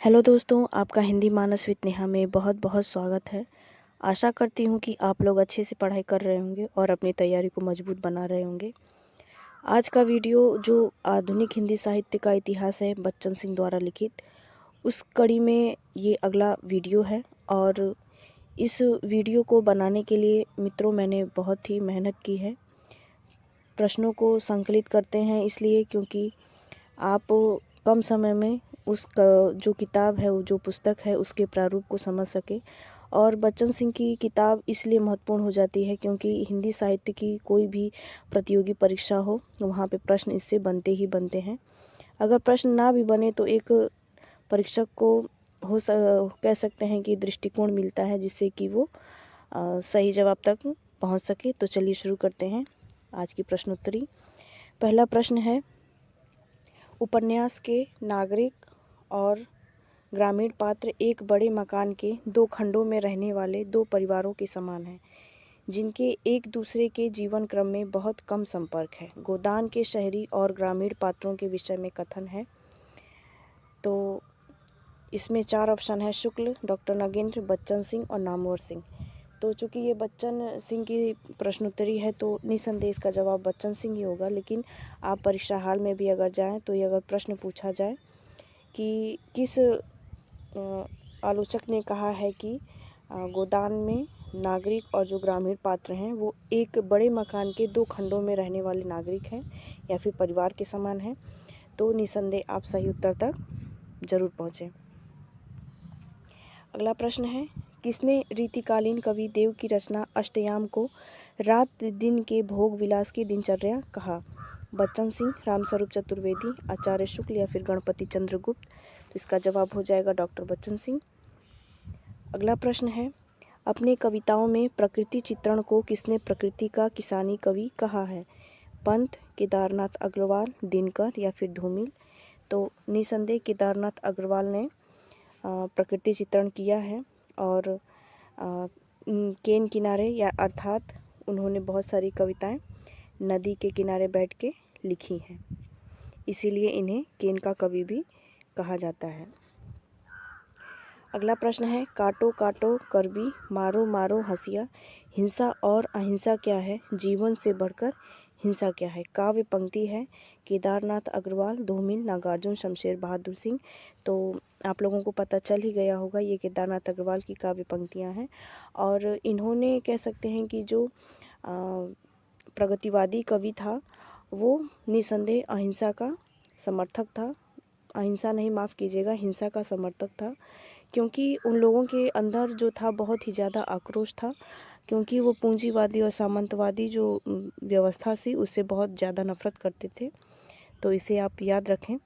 Hello दोस्तों, आपका हिंदी मानस with Neha में बहुत बहुत स्वागत है। आशा करती हूँ कि आप लोग अच्छे से पढ़ाई कर रहे होंगे और अपनी तैयारी को मजबूत बना रहे होंगे। आज का वीडियो जो आधुनिक हिंदी साहित्य का इतिहास है बच्चन सिंह द्वारा लिखित, उस कड़ी में ये अगला वीडियो है। और इस वीडियो को बनाने के लिए मित्रों मैंने बहुत ही मेहनत की है। प्रश्नों को संकलित करते हैं इसलिए क्योंकि आप कम समय में जो किताब है, वो जो पुस्तक है, उसके प्रारूप को समझ सके। और बच्चन सिंह की किताब इसलिए महत्वपूर्ण हो जाती है क्योंकि हिंदी साहित्य की कोई भी प्रतियोगी परीक्षा हो, वहाँ पे प्रश्न इससे बनते ही बनते हैं। अगर प्रश्न ना भी बने तो एक परीक्षक को कह सकते हैं कि दृष्टिकोण मिलता है जिससे कि वो सही जवाब तक पहुँच सके। तो चलिए शुरू करते हैं आज की प्रश्नोत्तरी। पहला प्रश्न है, उपन्यास के नागरिक और ग्रामीण पात्र एक बड़े मकान के दो खंडों में रहने वाले दो परिवारों के समान हैं, जिनके एक दूसरे के जीवन क्रम में बहुत कम संपर्क है। गोदान के शहरी और ग्रामीण पात्रों के विषय में कथन है। तो इसमें 4 ऑप्शन है: शुक्ल, डॉक्टर नगेंद्र, बच्चन सिंह और नामवर सिंह। तो चूँकि ये बच्चन सिंह की प्रश्नोत्तरी है तो निसंदेह इसका जवाब बच्चन सिंह ही होगा। लेकिन आप परीक्षा हाल में भी अगर जाएं तो ये अगर प्रश्न पूछा जाए कि किस आलोचक ने कहा है कि गोदान में नागरिक और जो ग्रामीण पात्र हैं वो एक बड़े मकान के दो खंडों में रहने वाले नागरिक हैं या फिर परिवार के समान हैं, तो निसंदेह आप सही उत्तर तक जरूर पहुँचें। अगला प्रश्न है, किसने रीतिकालीन कवि देव की रचना अष्टयाम को रात दिन के भोग विलास की दिनचर्या कहा? बच्चन सिंह, रामस्वरूप चतुर्वेदी, आचार्य शुक्ल या फिर गणपति चंद्रगुप्त। तो इसका जवाब हो जाएगा डॉक्टर बच्चन सिंह। अगला प्रश्न है, अपने कविताओं में प्रकृति चित्रण को किसने प्रकृति का किसानी कवि कहा है? पंत, केदारनाथ अग्रवाल, दिनकर या फिर धूमिल। तो निसंदेह केदारनाथ अग्रवाल ने प्रकृति चित्रण किया है और केन किनारे या अर्थात उन्होंने बहुत सारी कविताएं नदी के किनारे बैठ के लिखी हैं, इसीलिए इन्हें केन का कवि भी कहा जाता है। अगला प्रश्न है, काटो काटो करबी, मारो मारो हंसिया, हिंसा और अहिंसा क्या है, जीवन से बढ़कर हिंसा क्या है? काव्य पंक्ति है केदारनाथ अग्रवाल, धूमिल, नागार्जुन, शमशेर बहादुर सिंह। तो आप लोगों को पता चल ही गया होगा ये केदारनाथ अग्रवाल की काव्य पंक्तियां हैं। और इन्होंने कह सकते हैं कि जो प्रगतिवादी कवि था वो निसंदेह अहिंसा का समर्थक था। अहिंसा नहीं, माफ़ कीजिएगा, हिंसा का समर्थक था, क्योंकि उन लोगों के अंदर जो था बहुत ही ज़्यादा आक्रोश था, क्योंकि वो पूंजीवादी और सामंतवादी जो व्यवस्था थी उससे बहुत ज़्यादा नफरत करते थे। तो इसे आप याद रखें।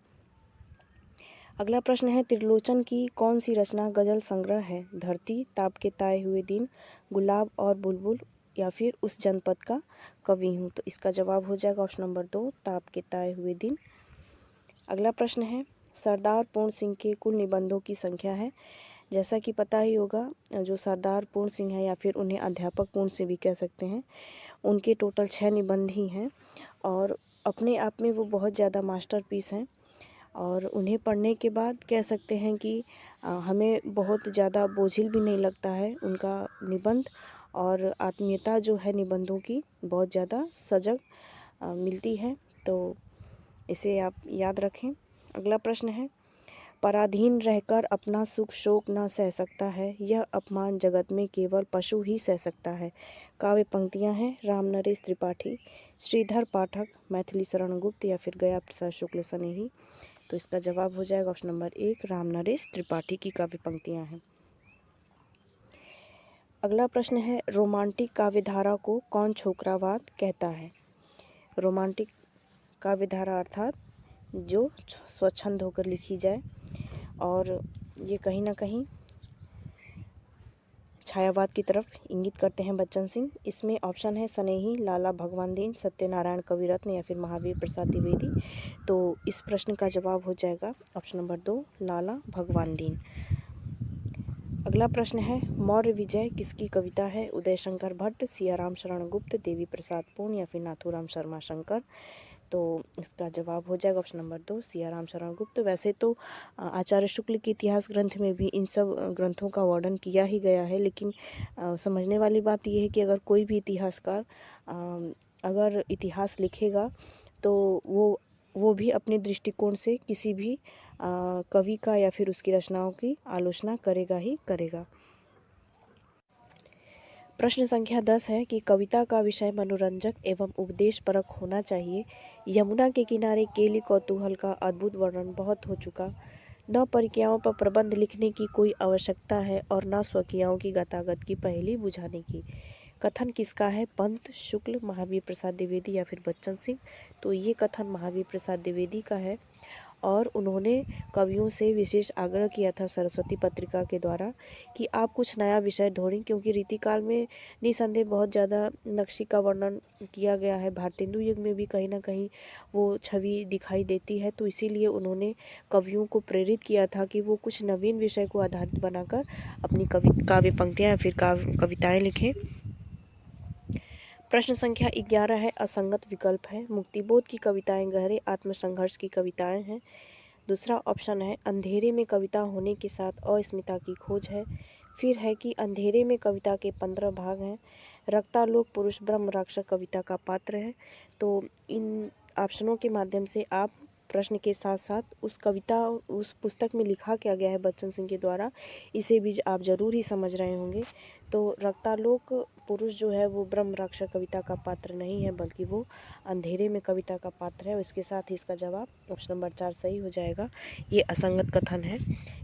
अगला प्रश्न है, त्रिलोचन की कौन सी रचना गजल संग्रह है? धरती, ताप के ताए हुए दिन, गुलाब और बुलबुल या फिर उस जनपद का कवि हूँ। तो इसका जवाब हो जाएगा ऑप्शन नंबर 2, ताप के ताए हुए दिन। अगला प्रश्न है, सरदार पूर्ण सिंह के कुल निबंधों की संख्या है? जैसा कि पता ही होगा, जो सरदार पूर्ण सिंह है या फिर उन्हें अध्यापक पूर्ण सिंह भी कह सकते हैं, उनके टोटल 6 निबंध ही हैं और अपने आप में वो बहुत ज़्यादा मास्टरपीस हैं। और उन्हें पढ़ने के बाद कह सकते हैं कि हमें बहुत ज़्यादा बोझिल भी नहीं लगता है उनका निबंध, और आत्मीयता जो है निबंधों की बहुत ज़्यादा सजग मिलती है। तो इसे आप याद रखें। अगला प्रश्न है, पराधीन रहकर अपना सुख शोक न सह सकता है, यह अपमान जगत में केवल पशु ही सह सकता है। काव्य पंक्तियां हैं राम नरेश त्रिपाठी, श्रीधर पाठक, मैथिली शरण गुप्त या फिर गया प्रसाद शुक्ल सनेही। तो इसका जवाब हो जाएगा ऑप्शन नंबर 1, राम नरेश त्रिपाठी की काव्य पंक्तियां हैं। अगला प्रश्न है, रोमांटिक काव्यधारा को कौन छोकरावाद कहता है? रोमांटिक काव्यधारा अर्थात जो स्वच्छंद होकर लिखी जाए, और ये कहीं ना कहीं छायावाद की तरफ इंगित करते हैं बच्चन सिंह। इसमें ऑप्शन है सनेही, लाला भगवान दीन, सत्यनारायण कविरत्न या फिर महावीर प्रसाद द्विवेदी। तो इस प्रश्न का जवाब हो जाएगा ऑप्शन नंबर 2, लाला भगवान दीन। अगला प्रश्न है, मौर्य विजय किसकी कविता है? उदय शंकर भट्ट, सियाराम शरण गुप्त, देवी प्रसाद पूर्ण या फिर नाथूराम शर्मा शंकर। तो इसका जवाब हो जाएगा ऑप्शन नंबर 2 सियाराम शरण गुप्त। वैसे तो आचार्य शुक्ल के इतिहास ग्रंथ में भी इन सब ग्रंथों का वर्णन किया ही गया है, लेकिन समझने वाली बात यह है कि अगर कोई भी इतिहासकार अगर इतिहास लिखेगा तो वो भी अपने दृष्टिकोण से किसी भी कवि का या फिर उसकी रचनाओं की आलोचना करेगा ही करेगा। प्रश्न संख्या 10 है कि कविता का विषय मनोरंजक एवं उपदेशपरक होना चाहिए। यमुना के किनारे केली कौतूहल का अद्भुत वर्णन बहुत हो चुका। न परिक्रियाओं पर प्रबंध लिखने की कोई आवश्यकता है और न स्वकीयाओं की गतागत की पहेली बुझाने की। कथन किसका है? पंत, शुक्ल, महावीर प्रसाद द्विवेदी या फिर बच्चन सिंह। तो ये कथन महावीर प्रसाद द्विवेदी का है और उन्होंने कवियों से विशेष आग्रह किया था सरस्वती पत्रिका के द्वारा कि आप कुछ नया विषय ढूंढें, क्योंकि रीतिकाल में निसंदेह बहुत ज़्यादा नक्शी का वर्णन किया गया है। भारतेंदु युग में भी कहीं ना कहीं वो छवि दिखाई देती है, तो इसीलिए उन्होंने कवियों को प्रेरित किया था कि वो कुछ नवीन विषय को आधारित बनाकर अपनी काव्य पंक्तियाँ या फिर कविताएँ लिखें। प्रश्न संख्या 11 है असंगत विकल्प है। मुक्तिबोध की कविताएं गहरे आत्मसंघर्ष की कविताएं हैं। दूसरा ऑप्शन है अंधेरे में कविता होने के साथ अस्मिता की खोज है। फिर है कि अंधेरे में कविता के 15 भाग हैं। रक्ता लोक पुरुष ब्रह्म राक्षस कविता का पात्र है। तो इन ऑप्शनों के माध्यम से आप प्रश्न के साथ साथ उस कविता उस पुस्तक में लिखा क्या गया है बच्चन सिंह के द्वारा, इसे भी आप ज़रूर ही समझ रहे होंगे। तो रक्तालोक पुरुष जो है वो ब्रह्म राक्षस कविता का पात्र नहीं है, बल्कि वो अंधेरे में कविता का पात्र है। इसके साथ ही इसका जवाब ऑप्शन नंबर 4 सही हो जाएगा। ये असंगत कथन है,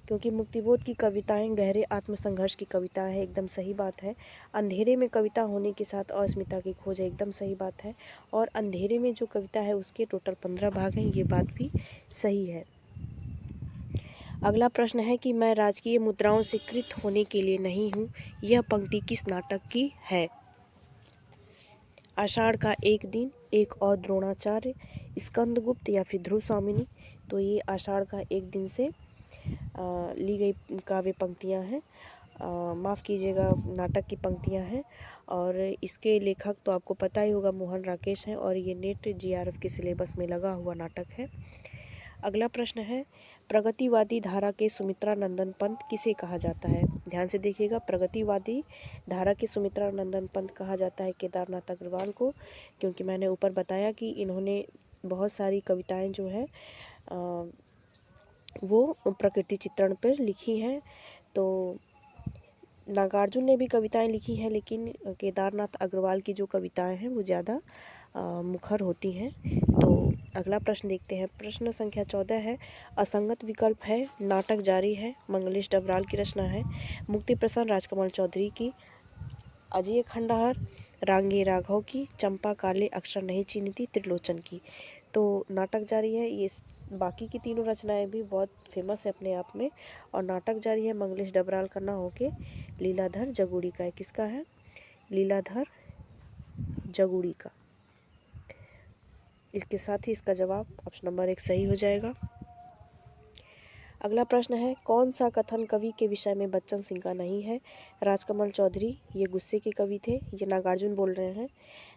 क्योंकि मुक्तिबोध की कविताएं गहरे आत्मसंघर्ष की कविता है, एकदम सही बात है। अंधेरे में कविता होने के साथ अस्मिता की खोज है, एकदम सही बात है। और अंधेरे में जो कविता है उसके टोटल 15 भाग हैं, ये बात भी सही है। अगला प्रश्न है कि मैं राजकीय मुद्राओं से कृत होने के लिए नहीं हूँ, यह पंक्ति किस नाटक की है? आषाढ़ का एक दिन, एक और द्रोणाचार्य, स्कंदगुप्त या फिर ध्रुव स्वामिनी। तो ये आषाढ़ का एक दिन से ली गई काव्य पंक्तियाँ हैं, माफ़ कीजिएगा नाटक की पंक्तियाँ हैं। और इसके लेखक तो आपको पता ही होगा मोहन राकेश हैं, और ये नेट जीआरएफ के सिलेबस में लगा हुआ नाटक है। अगला प्रश्न है प्रगतिवादी धारा के सुमित्रा नंदन पंत किसे कहा जाता है? ध्यान से देखिएगा, प्रगतिवादी धारा के सुमित्रा नंदन पंत कहा जाता है केदारनाथ अग्रवाल को, क्योंकि मैंने ऊपर बताया कि इन्होंने बहुत सारी कविताएं जो है वो प्रकृति चित्रण पर लिखी हैं। तो नागार्जुन ने भी कविताएं लिखी हैं, लेकिन केदारनाथ अग्रवाल की जो कविताएं हैं वो ज़्यादा मुखर होती हैं। तो अगला प्रश्न देखते हैं। प्रश्न संख्या 14 है असंगत विकल्प है। नाटक जारी है, मंगलेश डबराल की रचना है, मुक्ति प्रसन्न राजकमल चौधरी की, अजय खंडहर रांगे राघव की, चंपा काले अक्षर नहीं चीनती त्रिलोचन की। तो नाटक जारी है, ये बाकी की तीनों रचनाएं भी बहुत फेमस है अपने आप में। और नाटक जारी है मंगलेश डबराल का ना होके लीलाधर जगुड़ी का है। किसका है? लीलाधर जगुड़ी का। इसके साथ ही इसका जवाब ऑप्शन नंबर 1 सही हो जाएगा। अगला प्रश्न है कौन सा कथन कवि के विषय में बच्चन सिंह का नहीं है? राजकमल चौधरी ये गुस्से के कवि थे, ये नागार्जुन बोल रहे हैं।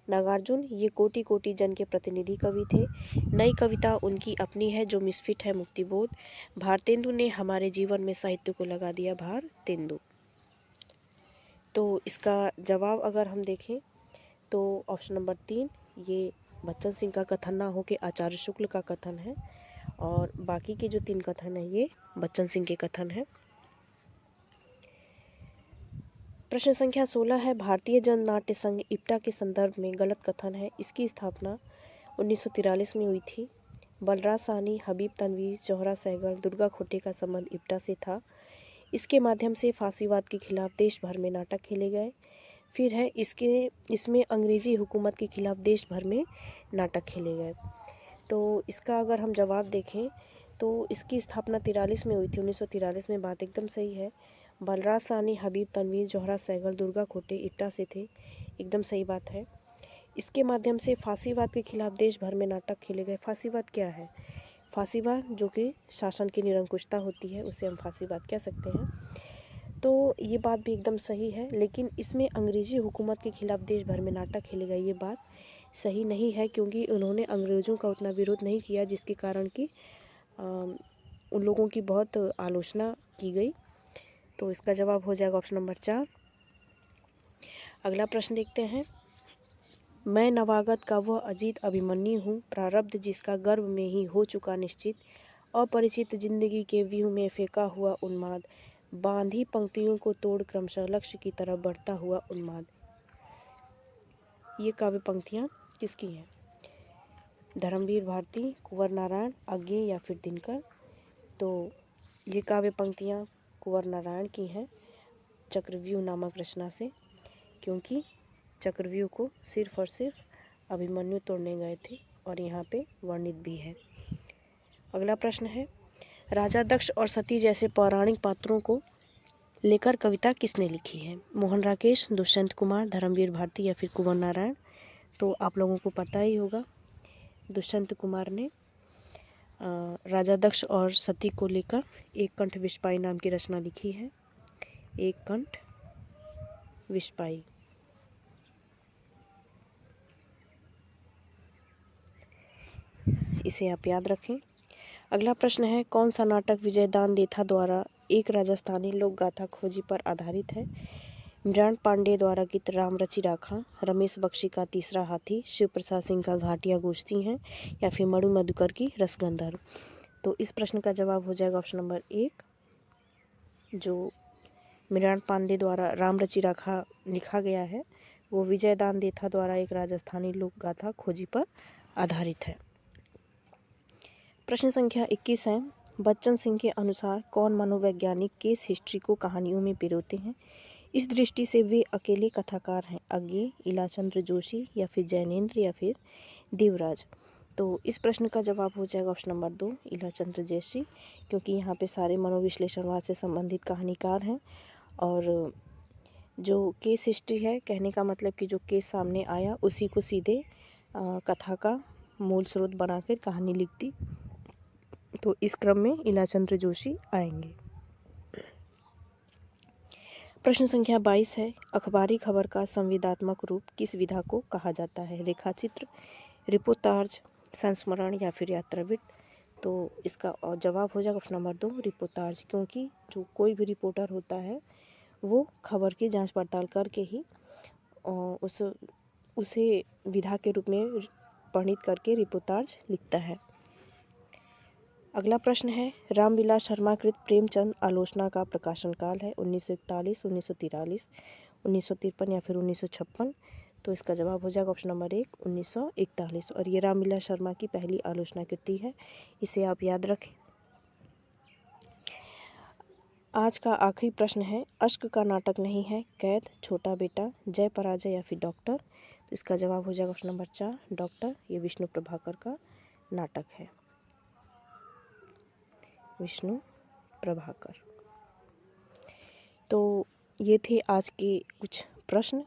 नागार्जुन ये कोटि कोटि जन के प्रतिनिधि कवि थे। नई कविता उनकी अपनी है जो मिसफिट है, मुक्तिबोध। भारतेंदु ने हमारे जीवन में साहित्य को लगा दिया भार तेंदु। तो इसका जवाब अगर हम देखें तो ऑप्शन नंबर 3 ये बच्चन सिंह का कथन ना हो के आचार्य शुक्ल का कथन है, और बाकी के जो 3 कथन है ये बच्चन सिंह के कथन है। प्रश्न संख्या 16 है भारतीय जन नाट्य संघ इप्टा के संदर्भ में गलत कथन है। इसकी स्थापना 1943 में हुई थी। बलराज साहनी, हबीब तनवीर, जौहरा सहगल, दुर्गा खोटे का संबंध इप्टा से था। इसके माध्यम से फांसीवाद के खिलाफ देश भर में नाटक खेले गए। फिर है इसमें अंग्रेजी हुकूमत के खिलाफ देश भर में नाटक खेले गए। तो इसका अगर हम जवाब देखें तो इसकी स्थापना 43 में हुई थी, 1943 में, बात एकदम सही है। बलराज साहनी, हबीब तनवीर, जौहरा सहगल, दुर्गा खोटे इप्टा से थे, एकदम सही बात है। इसके माध्यम से फांसीवाद के खिलाफ देश भर में नाटक खेले गए। फांसीवाद क्या है? फांसीवाद जो कि शासन की निरंकुशता होती है, उसे हम फांसीवाद कह सकते हैं। तो ये बात भी एकदम सही है, लेकिन इसमें अंग्रेजी हुकूमत के खिलाफ देश भर में नाटक खेले गए, ये बात सही नहीं है, क्योंकि उन्होंने अंग्रेज़ों का उतना विरोध नहीं किया जिसके कारण कि उन लोगों की बहुत आलोचना की गई। तो इसका जवाब हो जाएगा ऑप्शन नंबर 4। अगला प्रश्न देखते हैं। मैं नवागत का वह अजीत अभिमन्यु हूँ, प्रारब्ध जिसका गर्भ में ही हो चुका निश्चित, अपरिचित जिंदगी के व्यूह में फेंका हुआ उन्माद, बांधी पंक्तियों को तोड़ क्रमशः लक्ष्य की तरफ बढ़ता हुआ उन्माद। ये काव्य पंक्तियाँ किसकी हैं? धर्मवीर भारती, कुंवर नारायण, अज्ञेय या फिर दिनकर। तो ये काव्य पंक्तियाँ कुंवर नारायण की हैं चक्रव्यूह नामक रचना से, क्योंकि चक्रव्यूह को सिर्फ और सिर्फ अभिमन्यु तोड़ने गए थे और यहाँ पे वर्णित भी है। अगला प्रश्न है, राजा दक्ष और सती जैसे पौराणिक पात्रों को लेकर कविता किसने लिखी है? मोहन राकेश, दुष्यंत कुमार, धर्मवीर भारती या फिर कुंवर नारायण। तो आप लोगों को पता ही होगा, दुष्यंत कुमार ने राजा दक्ष और सती को लेकर एक कंठ विस्पाई नाम की रचना लिखी है। एक कंठ विस्पाई। इसे आप याद रखें। अगला प्रश्न है, कौन सा नाटक विजयदान देथा द्वारा एक राजस्थानी लोक गाथा खोजी पर आधारित है? मृणाल पांडे द्वारा गीत राम रचि राखा, रमेश बख्शी का तीसरा हाथी, शिव प्रसाद सिंह का घाटियाँ गूंजती हैं या फिर मणु मधुकर की रसगंधर। तो इस प्रश्न का जवाब हो जाएगा ऑप्शन नंबर 1। जो मृणाल पांडे द्वारा राम रचि राखा लिखा गया है वो विजयदान देथा द्वारा एक राजस्थानी लोक गाथा खोजी पर आधारित है। प्रश्न संख्या 21 है, बच्चन सिंह के अनुसार कौन मनोवैज्ञानिक केस हिस्ट्री को कहानियों में पिरोते हैं? इस दृष्टि से वे अकेले कथाकार हैं, अज्ञेय, इलाचंद्र जोशी या फिर जैनेन्द्र या फिर देवराज। तो इस प्रश्न का जवाब हो जाएगा ऑप्शन नंबर 2, इलाचंद्र जोशी, क्योंकि यहाँ पे सारे मनोविश्लेषणवाद से संबंधित कहानीकार हैं। और जो केस हिस्ट्री है, कहने का मतलब कि जो केस सामने आया उसी को सीधे कथा का मूल स्रोत बनाकर कहानी लिख दी। तो इस क्रम में इलाचंद्र जोशी आएंगे। प्रश्न संख्या 22 है, अखबारी खबर का संवेदनात्मक रूप किस विधा को कहा जाता है? रेखाचित्र, रिपोर्टाज, संस्मरण या फिर यात्रावृत्त। तो इसका जवाब हो जाएगा ऑप्शन नंबर 2, रिपोर्टाज, क्योंकि जो कोई भी रिपोर्टर होता है वो खबर की जांच पड़ताल करके ही उसे विधा के रूप में वर्णित करके रिपोर्टाज लिखता है। अगला प्रश्न है, रामविलास शर्मा कृत प्रेमचंद आलोचना का प्रकाशन काल है 1941, 1943, 1953 या फिर 1956। तो इसका जवाब हो जाएगा ऑप्शन नंबर 1, 1941। और ये रामविलास शर्मा की पहली आलोचना कृति है, इसे आप याद रखें। आज का आखिरी प्रश्न है, अश्क का नाटक नहीं है, कैद, छोटा बेटा, जय पराजय या फिर डॉक्टर। तो इसका जवाब हो जाएगा ऑप्शन नंबर 4, डॉक्टर। ये विष्णु प्रभाकर का नाटक है, विष्णु प्रभाकर। तो ये थे आज के कुछ प्रश्न।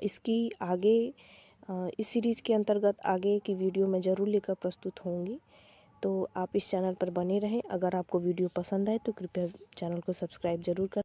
इसकी आगे इस सीरीज़ के अंतर्गत आगे की वीडियो मैं ज़रूर लेकर प्रस्तुत होंगी। तो आप इस चैनल पर बने रहें। अगर आपको वीडियो पसंद आए तो कृपया चैनल को सब्सक्राइब ज़रूर करें।